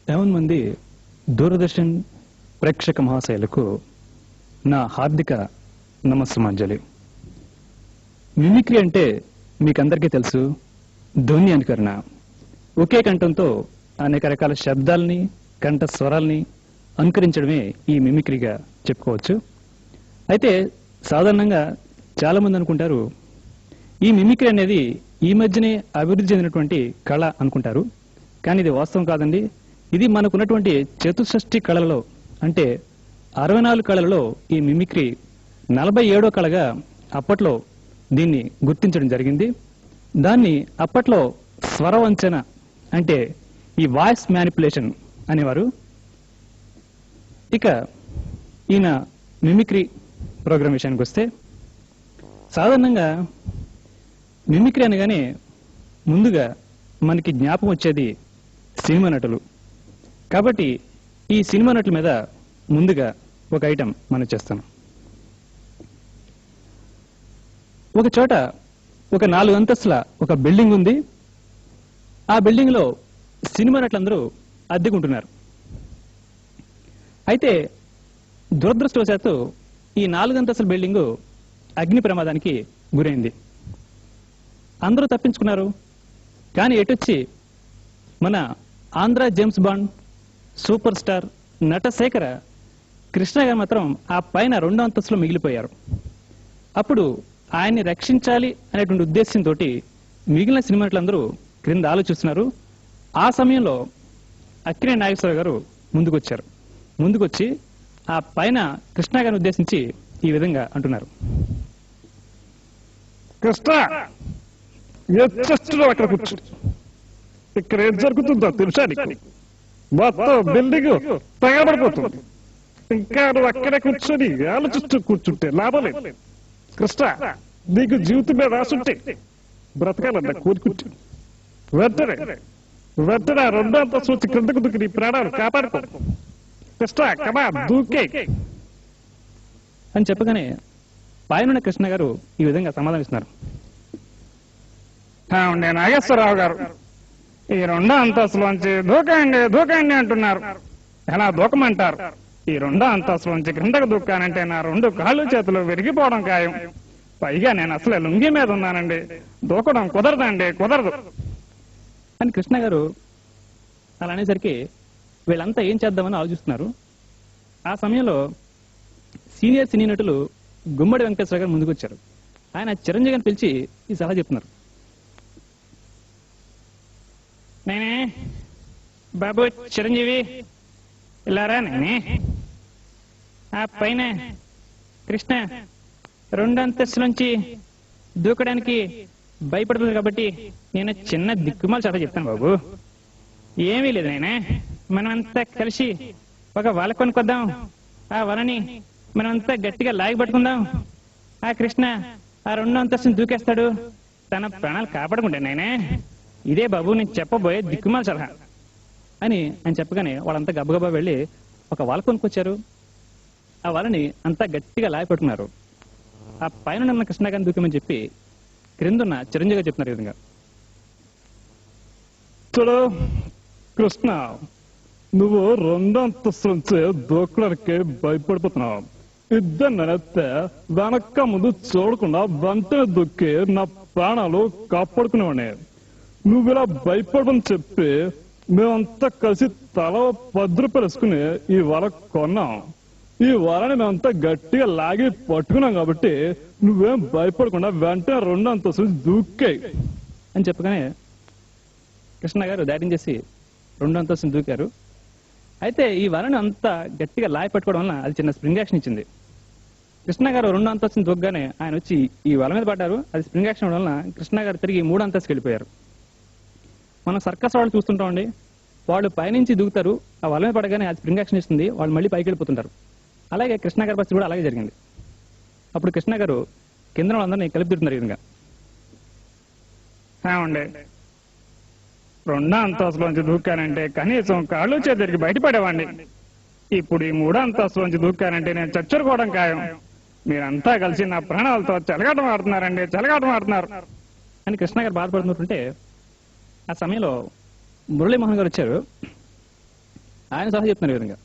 యావన్ మంది దూరదర్శన్ ప్రేక్షక మహాశయులకు నా హార్దిక నమస్సుమాంజలి. మిమిక్రీ అంటే మీకందరికీ తెలుసు, ధ్వని అనుకరణ. ఒకే కంఠంతో అనేక రకాల శబ్దాలని, కంఠ స్వరాల్ని అనుకరించడమే ఈ మిమిక్రీగా చెప్పుకోవచ్చు. అయితే సాధారణంగా చాలా మంది అనుకుంటారు ఈ మిమిక్రీ అనేది ఈ మధ్యనే అభివృద్ధి చెందినటువంటి కళ అనుకుంటారు. కానీ ఇది వాస్తవం కాదండి. ఇది మనకున్నటువంటి చతుషష్ఠి కళలలో, అంటే 64 కళలలో ఈ మిమిక్రీ 47వ కళగా అప్పట్లో దీన్ని గుర్తించడం జరిగింది. దాన్ని అప్పట్లో స్వరవంచన, అంటే ఈ వాయిస్ మ్యానిపులేషన్ అనేవారు. ఇక ఈయన మిమిక్రీ ప్రోగ్రామ్ విషయానికి వస్తే, సాధారణంగా మిమిక్రీ అనగానే ముందుగా మనకి జ్ఞాపకం వచ్చేది సినిమా నటులు. కాబట్టి ఈ సినిమా నటుల మీద ముందుగా ఒక ఐటెం మనం చేస్తాం. ఒక చోట ఒక 4 అంతస్తుల ఒక బిల్డింగ్ ఉంది. ఆ బిల్డింగ్ లో సినిమా నటులందరూ అద్దెకుంటున్నారు. అయితే దురదృష్టవశాత్తు ఈ 4 అంతస్తుల బిల్డింగు అగ్ని ప్రమాదానికి గురైంది. అందరూ తప్పించుకున్నారు. కానీ ఎటొచ్చి మన Andhra James bond super star Natasekhara Krishna గారు మాత్రం ఆ పైన 2వ అంతస్తులో మిగిలిపోయారు. అప్పుడు ఆయన్ని రక్షించాలి అనేటువంటి ఉద్దేశంతో మిగిలిన సినిమా నటులందరూ క్రింద ఆలోచిస్తున్నారు. ఆ సమయంలో అక్కినేని నాగేశ్వరరావు గారు ముందుకొచ్చారు. ముందుకొచ్చి ఆ పైన కృష్ణ గారిని ఉద్దేశించి ఈ విధంగా అంటున్నారు. కృష్ణ, అక్కడ కూర్చో. ఇక్కడ ఏం జరుగుతుందో తెలుసా నీకు? మొత్తం బిల్డింగ్ తగలబడిపోతుంది. ఇంకా నువ్వు అక్కడే కూర్చొని ఆలోచిస్తూ కూర్చుంటే లాభం లేదు. కృష్ణ, నీకు జీవితం మీద రాసుంటే బ్రతకాలన్న కోరుకుంటు వెంటనే 2వ అంతస్తు వచ్చి క్రిందకు దూకి నీ ప్రాణాలు కాపాడుకో. కృష్ణ, కమా దూకే అని చెప్పగానే పైన కృష్ణ గారు ఈ విధంగా సమాధానిస్తున్నారు. నేను నాగేశ్వరరావు గారు, ఈ 2వ అంతస్తులోంచి దూకండి అంటున్నారు. ఎలా దూకమంటారు? ఈ 2వ అంతస్తులోంచి క్రిందకు దూకానంటే నా 2 కాళ్ళు చేతులు విరిగిపోవడం ఖాయం. పైగా నేను అసలే లుంగి మీద ఉన్నానండి. దూకడం కుదరదు అని కృష్ణ గారు అలా అనేసరికి వీళ్ళంతా ఏం చేద్దామని ఆలోచిస్తున్నారు. ఆ సమయంలో సీనియర్ సినీ నటులు గుమ్మడి వెంకటేశ్వర గారు ముందుకొచ్చారు. ఆయన చిరంజీవి గారిని పిలిచి ఈ సలహా చెప్తున్నారు. నేనే బాబు చిరంజీవి, ఇలారా. నేనే ఆ పైన కృష్ణ 2వ అంతస్తు నుంచి దూకడానికి భయపడుతుంది కాబట్టి నేను చిన్న దిక్కుమాల చోట చెప్తాను బాబు. ఏమీ లేదు నాయనా, మనమంతా కలిసి ఒక వల కొనుక్కొద్దాం. ఆ వలని మనమంతా గట్టిగా లాగి పట్టుకుందాం. ఆ కృష్ణ ఆ 2వ అంతస్తుని దూకేస్తాడు, తన ప్రాణాలు కాపాడుకుంటా నాయనా. ఇదే బాబు నేను చెప్పబోయే దిక్కుమాల సలహా అని ఆయన చెప్పగానే వాళ్ళంతా గబగబా వెళ్ళి ఒక వల కొనుక్కొచ్చారు. ఆ వలని అంతా గట్టిగా లాగి పట్టుకున్నారు. ఆ పైన ఉన్న కృష్ణ గారిని దూకమని చెప్పి క్రిందున్న చిరంజీవి గారు చెప్తున్నారు. ఈ విధంగా, చూడు కృష్ణ, నువ్వు 2వ అంతస్తు నుంచి దూకడానికి భయపడిపోతున్నావు. ఇద్దరు నేనైతే వెనక్క ముందు చూడకుండా వెంటనే దూకి నా ప్రాణాలు కాపాడుకునేవాడిని. నువ్వు ఇలా భయపడమని చెప్పి మేమంతా కలిసి తల 10 రూపాయలు వేసుకుని ఈ వల కొన్నాం. ఈ వలని మేమంతా గట్టిగా లాగి పట్టుకున్నాం కాబట్టి నువ్వేం భయపడకుండా వెంటనే 2వ అంతస్తు దూకాయి అని చెప్పగానే కృష్ణ గారు ధైర్యం చేసి 2వ అంతస్తుని దూకారు. అయితే ఈ వలని అంతా గట్టిగా లాగి పట్టుకోవడం వల్ల అది చిన్న స్ప్రింగ్ యాక్షన్ ఇచ్చింది. కృష్ణ గారు 2వ అంతస్తుని దూకగానే ఆయన వచ్చి ఈ వల మీద పడ్డారు. అది స్ప్రింగ్ యాక్షన్ వలన కృష్ణ గారు తిరిగి 3వ అంతస్తుకి వెళ్ళిపోయారు. మనం సర్కస్ వాళ్ళు చూస్తుంటామండి, వాళ్ళు పైనుంచి దూకుతారు, ఆ వల మీద పడగానే అది స్ప్రింగ్ యాక్షన్ ఇస్తుంది, వాళ్ళు మళ్ళీ పైకి వెళ్ళిపోతుంటారు. అలాగే కృష్ణ గారి పరిస్థితి కూడా అలాగే జరిగింది. అప్పుడు కృష్ణ గారు కింద వాళ్ళందరినీ కలిపి తిడుతున్నారు. ఈ విధంగా, ఉండే 2వ అంతస్తులోంచి దూకానంటే కనీసం కాళ్ళు చేతికి బయటపడేవాడిని. ఇప్పుడు ఈ 3వ అంతస్తులోంచి దూకానంటే నేను చచ్చుకోవడం ఖాయం. మీరంతా కలిసి నా ప్రాణాలతో చెలగాటం ఆడుతున్నారు అని కృష్ణ గారు బాధపడుతుంటే ఆ సమయంలో మురళీమోహన్ గారు వచ్చారు. ఆయన సలహా చెప్తున్నారు ఈ విధంగా.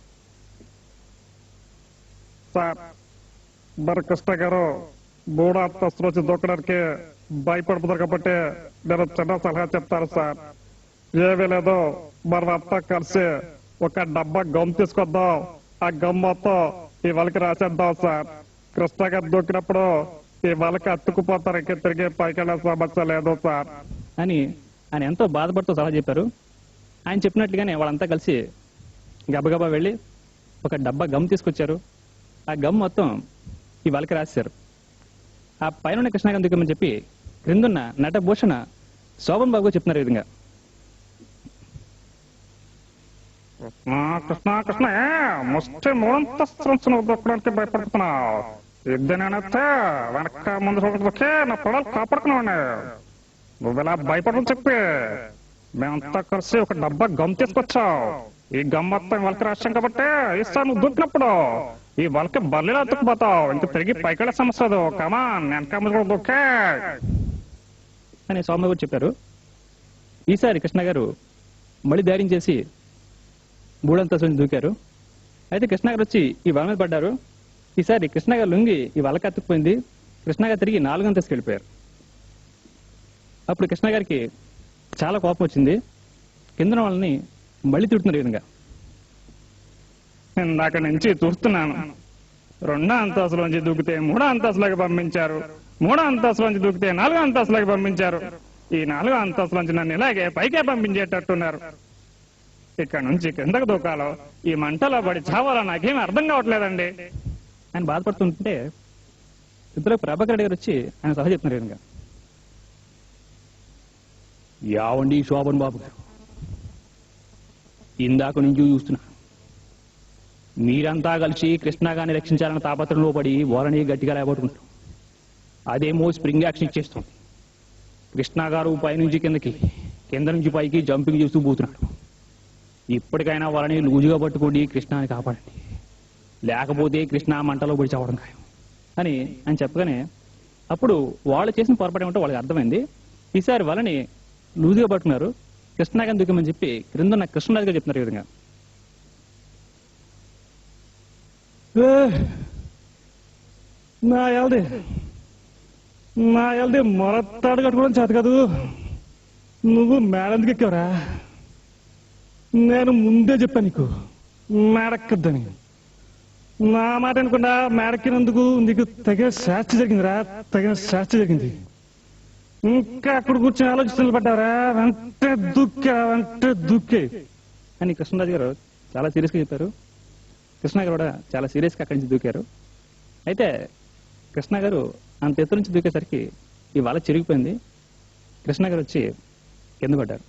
సార్ మరి కృష్ణ గారు మూడో అంతస్తులో వచ్చి దూకడానికి భయపడుతున్నారు కాబట్టి నేను చిన్న సలహా చెప్తాను సార్. ఏమీ లేదు, మనం అంతా కలిసి ఒక డబ్బా గమ్ తీసుకొద్దాం. ఆ గమ్ మొత్తం ఈ వలకి రాసేద్దాం సార్. కృష్ణ గారు దూకినప్పుడు ఈ వలకి అతుక్కుపోతారు, ఇంక తిరిగి పైకి వెళ్ళే సమస్య లేదు సార్ అని ఆయన ఎంతో బాధపడుతూ సలహా చెప్పారు. ఆయన చెప్పినట్లుగానే వాళ్ళంతా కలిసి గబగబా వెళ్ళి ఒక డబ్బా గమ్ తీసుకొచ్చారు. ఆ గమ్ మొత్తం ఈ వలకి రాశారు. ఆ పైన కృష్ణాగారిని దిగమని చెప్పి క్రిందున్న నటభూషణ శోభన్ బాబు చెప్తున్నారు ఈ విధంగా. కృష్ణ కృష్ణ ముష్టి మూడంతస్తు దొక్కడానికి భయపడుతున్నావు. ఇద్దనేనైతే వెనక ముందు చూడకే నా పొలాలు కాపాడుకున్నావు. నువ్వు ఇలా భయపడని చెప్పి మేమంతా కలిసి ఒక డబ్బా గమ్ తీసుకొచ్చావు. ఈ గమ్ మొత్తం వలకి రాశాం కాబట్టి ఈసారి నువ్వు దూకినప్పుడు ఈ వలకి బల్లిలా అతుక్కుపోతావు, ఇంక తిరిగి పైకెళ్ళే సమస్య లేదు. కమాన్ వెనక ముందు కూడా దూకే అని స్వామి గారు చెప్పారు. ఈసారి కృష్ణ గారు మళ్ళీ ధైర్యం చేసి మూడంతస్తు నుంచి దూకారు. అయితే కృష్ణ గారు వచ్చి ఈ వల మీద పడ్డారు. ఈసారి కృష్ణ గారు లొంగి ఈ వలకి అతుక్కుపోయింది. కృష్ణ గారు తిరిగి 4వ అంతస్తుకి వెళ్ళిపోయారు. అప్పుడు కృష్ణ గారికి చాలా కోపం వచ్చింది. కింద వాళ్ళని మళ్ళీ తిడుతున్నారు ఈ విధంగా. ఇందాక నుంచి చూస్తున్నాను, 2వ అంతస్తులోంచి దూకితే 3వ అంతస్తులోకి పంపించారు, 3వ అంతస్తులోంచి దూకితే 4వ అంతస్తులోకి పంపించారు. ఈ 4వ అంతస్తులోంచి నన్ను ఇలాగే పైకే పంపించేటట్టున్నారు. ఇక్కడ నుంచి కిందకు దూకాలో ఈ మంటలో పడి చావాలో నాకేం అర్థం కావట్లేదండి. ఆయన బాధపడుతుంటే ఇంతలో ప్రభాకర్ రెడ్డి గారు వచ్చి ఆయన సలహా చెప్తున్నారు ఈ విధంగా. యావండి శోభన్ బాబు గారు, ఇందాక నుంచి చూస్తున్నా మీరంతా కలిసి కృష్ణాగారిని రక్షించాలన్న తాపత్రంలో పడి ఓరని గట్టిగా లేబట్టుకుంటాం. అదేమో స్ప్రింగ్ యాక్షన్ ఇచ్చేస్తుంది. కృష్ణ గారు పైనుంచి కిందకి, కింద నుంచి పైకి జంపింగ్ చేస్తూ పోతున్నాడు. ఇప్పటికైనా వాళ్ళని లూజుగా పట్టుకోండి, కృష్ణాని కాపాడండి, లేకపోతే కృష్ణ మంటలో పడి చావడం ఖాయం అని ఆయన చెప్పగానే అప్పుడు వాళ్ళు చేసిన పొరపాటు ఏమంటే వాళ్ళకి అర్థమైంది. ఈసారి వాళ్ళని లూజుగా పట్టుకున్నారు. కృష్ణాగారిని దిగమని చెప్పి క్రింద కృష్ణరాజు గారు చెప్తున్నారు ఈ విధంగా. నా ఎల్ది మొరతాడు కట్టుకోవడం చేత కాదు. నువ్వు మేడందుకు ఎక్కావురా. నేను ముందే చెప్పాను నీకు మేడక్కద్దని. నా మాట అనుకుండా మేడక్కినందుకు నీకు తగిన శాస్తి జరిగిందిరా, తగిన శాస్తి జరిగింది. ఇంకా అక్కడ కూర్చొని ఆలోచనలు పడ్డారా, వెంటే దుక్కే అని కృష్ణరాజు గారు చాలా సీరియస్గా చెప్పారు. కృష్ణ గారు కూడా చాలా సీరియస్గా అక్కడి నుంచి దూకారు. అయితే కృష్ణ గారు అంత ఎత్తు నుంచి దూకేసరికి ఈ వల చిరిగిపోయింది. కృష్ణ గారు వచ్చి కింద పడ్డారు.